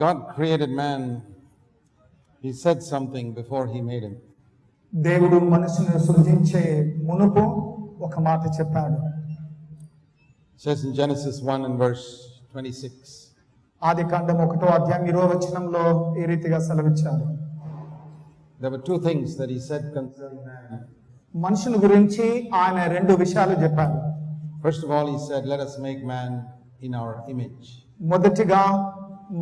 God created man. He said something before he made him. దేవుడు మనిషిని సృజించే మునుపు ఒక మాట చెప్పాడు. It says in Genesis 1 and verse 26. ఆదికాండం 1వ అధ్యాయం 20వ వచనంలో ఈ రీతిగా సెలవిచ్చాడు. There were two things that he said concerning man. మనుషుని గురించి ఆయన రెండు విషయాలు చెప్పాడు. First of all, he said, "Let us make man in our image." మొదటిగా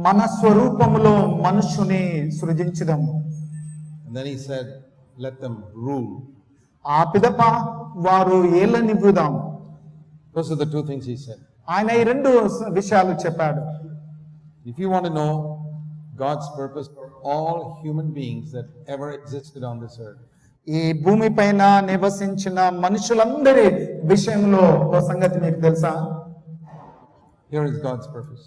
మన స్వరూపములో మనుషుని సృజించుదాము. And then he said, "Let them rule." ఆ పిదప వారు ఏలనివ్వుదాం. Those are the two things he said. ఆయన ఈ రెండు విషయాలు చెప్పాడు. If you want to know God's purpose for all human beings that ever existed on this earth, ఈ భూమి పైన నివసించిన మనుషులందరి విషయంలో ఓ సంగతి మీకు తెలుసా? here is God's purpose.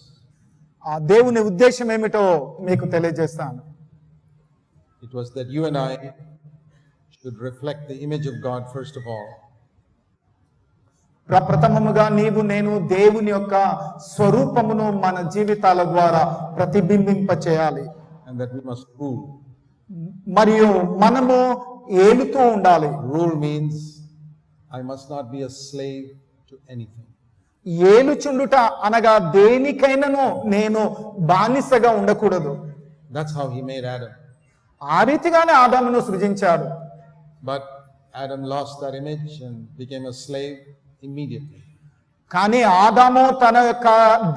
ఆ దేవుని ఉద్దేశం ఏమిటో మీకు తెలియజేస్తాను. It was that you and I should reflect the image of God first of all. ప్రప్రథమముగా నీవు నేను దేవుని యొక్క స్వరూపమును మన జీవితాల ద్వారా ప్రతిబింబింప చేయాలి. And that we must rule. మరియు మనము ఏలుతూ ఉండాలి. Rule means I must not be a slave to anything. ఏలుచుండుట అనగా దేనికైనాను నేను బానిసగా ఉండకూడదు. That's how he made Adam. ఆ రీతిగానే ఆదామును సృజించాడు. But Adam lost that image and became a slave immediately. కానీ ఆదాము తన యొక్క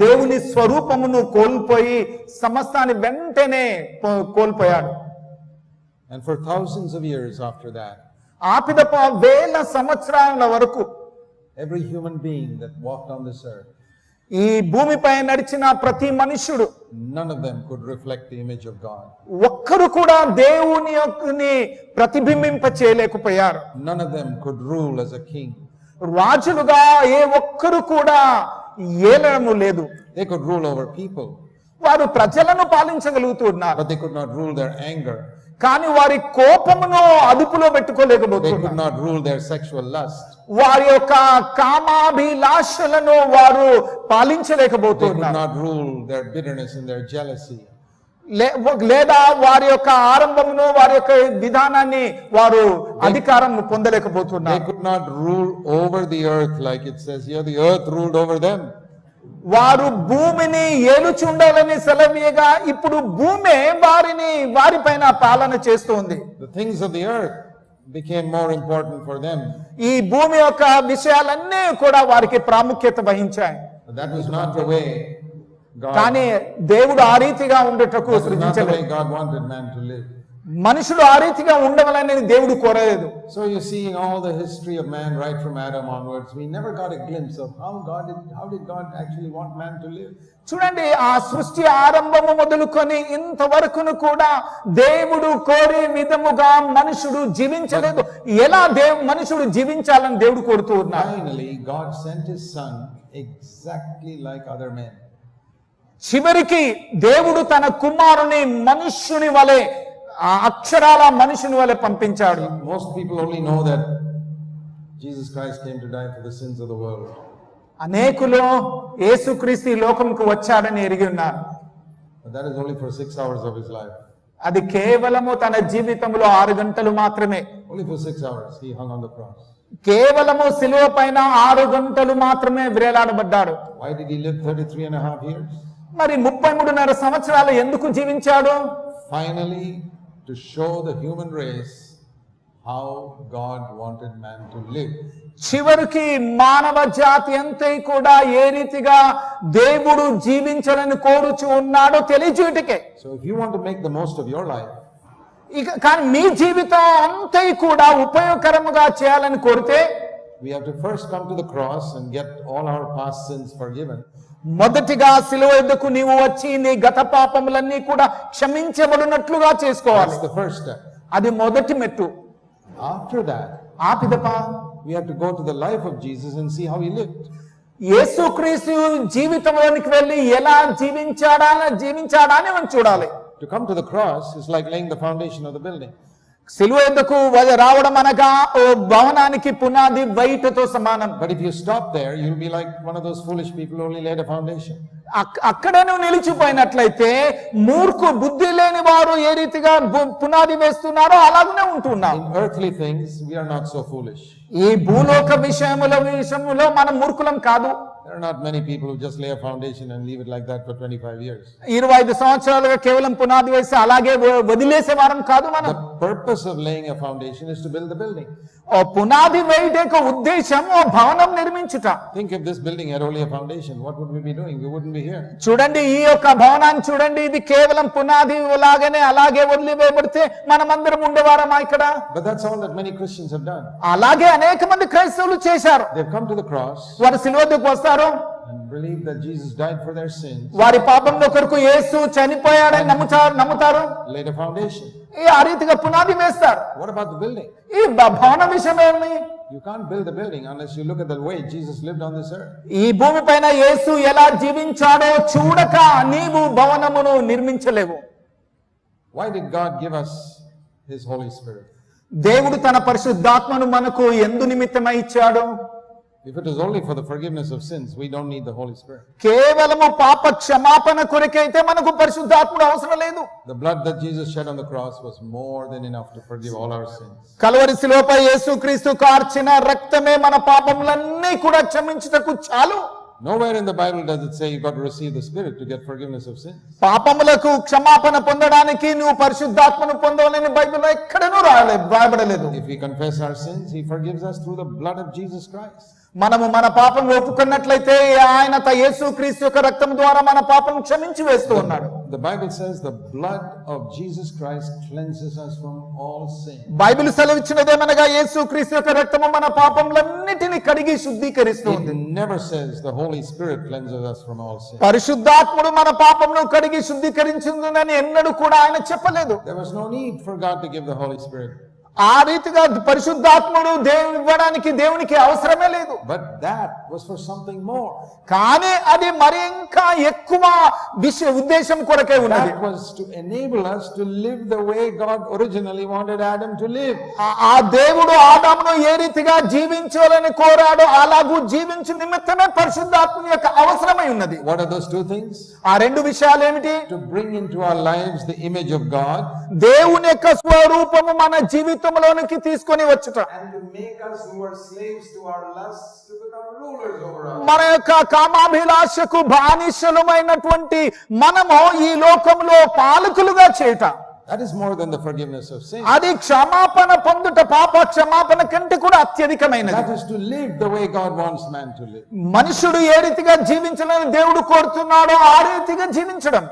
దేవుని స్వరూపమును కోల్పోయి సమస్తాన్ని వెంటనే కోల్పోయాడు. And for thousands of years after that, ఆ పిదప వేల సంవత్సరాల వరకు every human being that walked on this earth, ఈ భూమిపై నడిచిన ప్రతి మనుష్యుడు, none of them could reflect the image of God. ఒక్కరు కూడా దేవుని యొక్కని ప్రతిబింబింప చేయలేకపోయారు. None of them could rule as a king. రాజులుగా ఏ ఒక్కరు కూడా ఏలము లేదు. They could rule over people, వారు ప్రజలను పాలించగలుగుతున్నారు, but they could not rule their anger. కానీ వారి కోపమును అదుపులో They could పెట్టుకోలేకపోతున్నారు. not rule their sexual lust. వారి యొక్క కామాభిలాషలను వారు They could పాలించలేకపోతున్నారు. not rule their bitterness and their jealousy. లేదా వారి యొక్క ఆరంభమును వారి యొక్క విధానాన్ని వారు అధికారం They పొందలేకపోతున్నారు. could not rule over the earth like it says here. The earth ruled over them. వారు భూమిని ఏలుచుండాలని సెలవీయగా ఇప్పుడు భూమే వారిపైన పాలన చేస్తుంది. The things of the earth became more important for them. ఈ భూమి యొక్క విషయాలన్నీ కూడా వారికి ప్రాముఖ్యత వహించాయి. But that was not the way కానీ దేవుడు ఆ రీతిగా ఉండటకు that was not the సృజించలేదు. way God wanted man to live. మనుషులు ఆ రీతిగా ఉండవాలని దేవుడు కోరలేదు. So you see, in all the history of man, right from Adam onwards, we never got a glimpse of how did God actually want man to live. చూడండి, ఆ సృష్టి ఆరంభము మొదలుకొని ఇంతవరకును కూడా దేవుడు కోరే విధముగా మనుషుడు జీవించలేదు. ఎలా మనుషుడు జీవించాలని దేవుడు కోరుతూ ఉన్నారు. Finally, God sent his son exactly like other men. చివరికి దేవుడు తన కుమారుని మనుష్యుని వలె, ఆ అక్షరాల మనుషుని వలె పంపించాడు. Most people only know that Jesus Christ came to die for the sins of the world. అనేకులు యేసుక్రీస్తు ఈ లోకంకు వచ్చాడని ఎరిగి ఉన్నారు. But that is only for 6 hours of his life. అది కేవలము తన జీవితంలో 6 గంటలు మాత్రమే. Only for 6 hours he hung on the cross. కేవలము శిలువ పైన 6 గంటలు మాత్రమే వేలాడబడ్డాడు. Why did he live 33 and a half years? మరి 33.5 సంవత్సరాలు ఎందుకు జీవించాడు? Finally, to show the human race how God wanted man to live. చివరికి మానవ జాతి అంతా కూడా ఏ రీతిగా దేవుడు జీవించాలని కోరుచు ఉన్నాడో తెలియజేయటకే. So if you want to make the most of your life, కానీ మీ జీవితం అంతా కూడా ఉపయోగకరముగా చేయాలని కోరితే we have to first come to the cross and get all our past sins forgiven. మొదటిగా శిలువ యొద్దకు నీవు వచ్చి నీ గత పాపములన్నీ కూడా క్షమించబడినట్లుగా చేసుకోవాలి. That's the first step. అది మొదటి మెట్టు. After that, ఆ పిదప we have to go to the life of Jesus and see how he lived. యేసుక్రీస్తు జీవితంలోనికి వెళ్ళి ఎలా జీవించాడా అని మనం చూడాలి. To come to the cross is like laying the foundation of the building. సిలువ యొద్దకు రావడం అనగా ఓ భవనానికి పునాది వైటతో సమానం. But if you stop there, you'll be like one of those foolish people who only laid a foundation. అక్కడే నువ్వు నిలిచిపోయినట్లయితే బుద్ధి లేని వారు ఏ రీతిగా పునాది వేస్తున్నారో అలాగనే ఉంటున్నాం. In earthly things, we are not so foolish. ఈ భూలోక విషయములో మనం మూర్ఖులం కాదు. There are not many people who just lay a foundation and leave it like that for 25 years. 25 సంవత్సరాలుగా కేవలం పునాది వేసి అలాగే వదిలేసే వారం కాదు మనం. The purpose of laying a foundation is to build the building. ఓ పునాది వేయట యొక్క ఉద్దేశం ఓ భవనం నిర్మించుట. Think if this building had only a foundation, what would we be doing? We wouldn't be here. చూడండి, ఈ యొక్క భవనాన్ని చూడండి, ఇది కేవలం పునాది లాగానే అలాగే వదిలివేయబడితే మనమందరం ఉండేవారమా ఇక్కడ? But that's all that many Christians have done. అలాగే అనేక మంది క్రైస్తవులు చేశారు. They've come to the cross వారు సిలువ వద్దకు వస్తారు, and believe that Jesus died for their sins. వారి పాపంలో కొరకు యేసు చనిపోయాడని నమ్ముతారు. Laid a foundation. ఆ రీతిగా పునాది వేస్తారు. What about the building? ఈ భవన విషయం ఏమి? You can't build a building unless you look at the way Jesus lived on this earth. ఈ భూమి పైన యేసు ఎలా జీవించాడో చూడక నీవు భవనమును నిర్మించలేవు. Why did God give us His Holy Spirit? దేవుడు తన పరిశుద్ధాత్మను మనకు ఎందు నిమిత్తమై ఇచ్చాడు? If it is only for the forgiveness of sins, we don't need the Holy Spirit. కేవలము పాప క్షమాపణ కొరకైతే మనకు పరిశుద్ధాత్ముడు అవసరం లేదు. The blood that Jesus shed on the cross was more than enough to forgive all our sins. Calvary శిలువపై యేసుక్రీస్తు కార్చిన రక్తమే మన పాపములన్నీ కూడా క్షమించుటకు చాలు. Nowhere in the Bible does it say you got to receive the Spirit to get forgiveness of sins. పాపములకు క్షమాపణ పొందడానికి నువ్వు పరిశుద్ధాత్మను పొందవాలని బైబిల్లో ఎక్కడనూ రాయబడలేదు. If we confess our sins, He forgives us through the blood of Jesus Christ. మనము మన పాపం ఒప్పుకున్నట్లయితే ఆయన యేసుక్రీస్తు యొక్క రక్తం ద్వారా మన పాపం క్షమించి వేస్తూ ఉన్నాడు. The Bible says the blood of Jesus Christ cleanses us from all sin. Bible సెలవిచ్చినదేమనగా యేసుక్రీస్తు యొక్క రక్తము మన పాపములన్నిటిని కడిగి శుద్ధీకరిస్తుంది. It never says the Holy Spirit cleanses us from all sin. పరిశుద్ధాత్ముడు మన పాపమును కడిగి శుద్ధీకరించునని ఎన్నడూ కూడా ఆయన చెప్పలేదు. There was no need for God to give the Holy Spirit. ఆ రీతిగా పరిశుద్ధాత్ముడు ఇవ్వడానికి దేవునికి అవసరమే లేదు. But that was for something more. కానీ అది మరి ఇంకా ఎక్కువ ఉద్దేశం కొరకే ఉన్నది. That was to enable us to live the way God originally wanted Adam to live. ఆ దేవుడు ఆదామును ఏ రీతిగా జీవించాలని కోరాడో అలాగూ జీవించు నిమిత్తమే పరిశుద్ధాత్మ యొక్క అవసరమై ఉన్నది. What are those two things? ఆ రెండు విషయాలు ఏమిటి? To bring into our lives the image of God. దేవుని యొక్క స్వరూపము మన జీవితంలోనికి తీసుకొని వచ్చుట. And to make us who are slaves to our lusts to become rulers over us. మన యొక్క కామాభిలాషకు బానిసలమైనటువంటి మనము ఈ లోకంలో పాలకులుగా చేయుట. That is more than the forgiveness of sin. అది క్షమాపణ పొందుట పాప క్షమాపణ కంటే కూడా అత్యధికమైనది. That is to live the way God wants man to live. మనుషుడు ఏ రీతిగా జీవించాలని దేవుడు కోరుతున్నాడో ఆ రీతిగా జీవించడం.